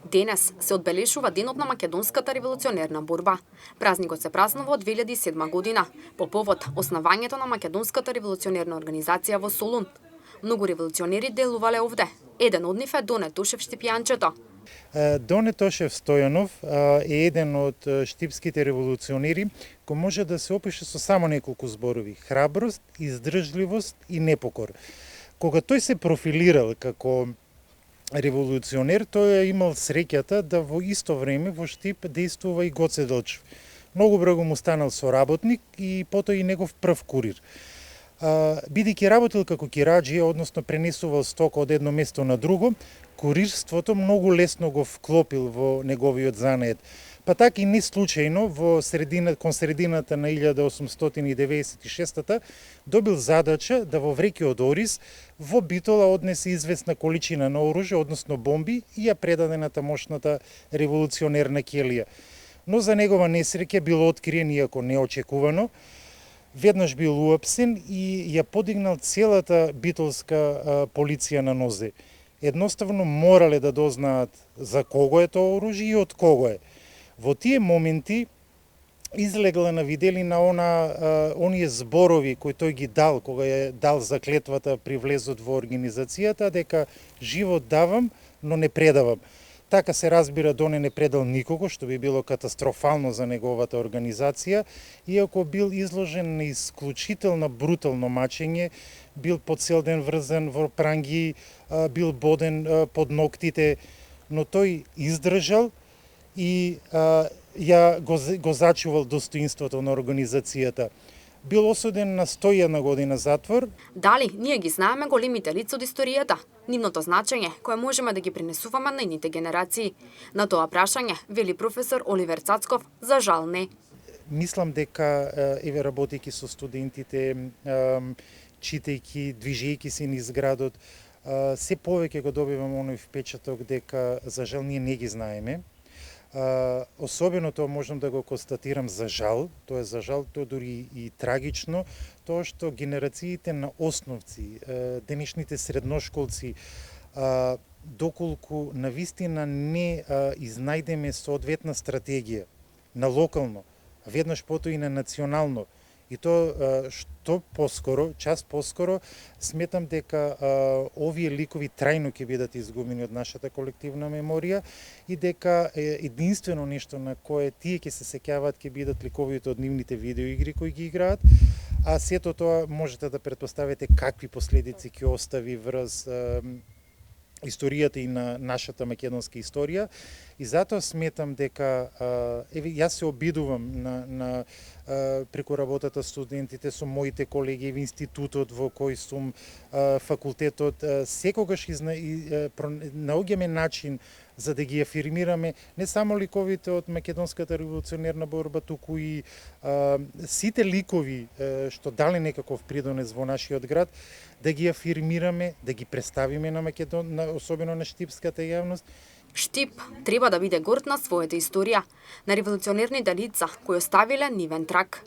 Денес се одбележува Денот на македонската револуционерна борба. Празникот се празнува од 2007 година, по повод основањето на македонската револуционерна организација во Солун. Многу револуционери делувале овде. Еден од нив е Доне Тошев Штипјанчето. Доне Тошев Стојанов е еден од штипските револуционери кој може да се опише со само неколку зборови: храброст, издржливост и непокор. Кога тој се профилирал како револуционер, тој е имал среќата да во исто време во Штип действува и Гоце Делчев. Многу брзо му станал соработник и потоа и негов прв курир. Бидејќи работил како кираџија, односно пренесувал стока од едно место на друго, курирството многу лесно го вклопил во неговиот занает. Па така и не случајно кон средината на 1896 добил задача да во вреќиот Орис во Битола однесе известна количина на оружје, односно бомби, и ја предаде на тамошната револуционерна келија. Но за негова несреќа бил откриен, иако неочекувано, веднаш бил уапсен и ја подигнал целата битолска полиција на нозе. Едноставно морале да дознаат за кого е тоа оружје и од кого е. Во тие моменти излегла на виделина оние зборови кои тој ги дал кога ја дал заклетвата при влезот во организацијата, дека живот давам, но не предавам. Така се разбира, Доне не предал никого, што би било катастрофално за неговата организација, иако бил изложен на исклучително брутално мачење, бил по цел ден врзан во пранги, бил боден под ноктите, но тој издржал и го зачувал достоинството на организацијата. Бил осуден на 101 година затвор. Дали ние ги знаеме големите лица од историјата, нивното значење кое можеме да ги пренесуваме на идните генерации? На тоа прашање вели професор Оливер Цацков: за жал не. Мислам дека еве работејќи со студентите, читајќи, движејќи се низ градот, се повеќе го добивам оној впечаток дека за жал ние не ги знаеме. Особено тоа можам да го констатирам за жал, тоа е за жал, тоа дури и трагично, тоа што генерациите на основци, денешните средношколци, доколку навистина не изнајдеме соодветна стратегија на локално, веднаш потоа и на национално, и тоа што поскоро, час поскоро, сметам дека овие ликови трајно ќе бидат изгубени од нашата колективна меморија и дека единствено нешто на кое тие ќе се сеќаваат ќе бидат ликовите од нивните видеоигри кои ги играат, а сето тоа можете да претпоставите какви последици ќе остави врз историјата и на нашата македонска историја, и затоа сметам дека јас се обидувам на преку работата студентите со моите колеги во институтот во кој сум, факултетот, секогаш наоѓаме начин за да ги афирмираме не само ликовите од македонската револуционерна борба, туку и сите ликови што дале некаков придонес во нашиот град, да ги афирмираме, да ги представиме на особено на штипската јавност. Штип треба да биде горд на својата историја, на револуционерните лица кои оставиле нивен трак.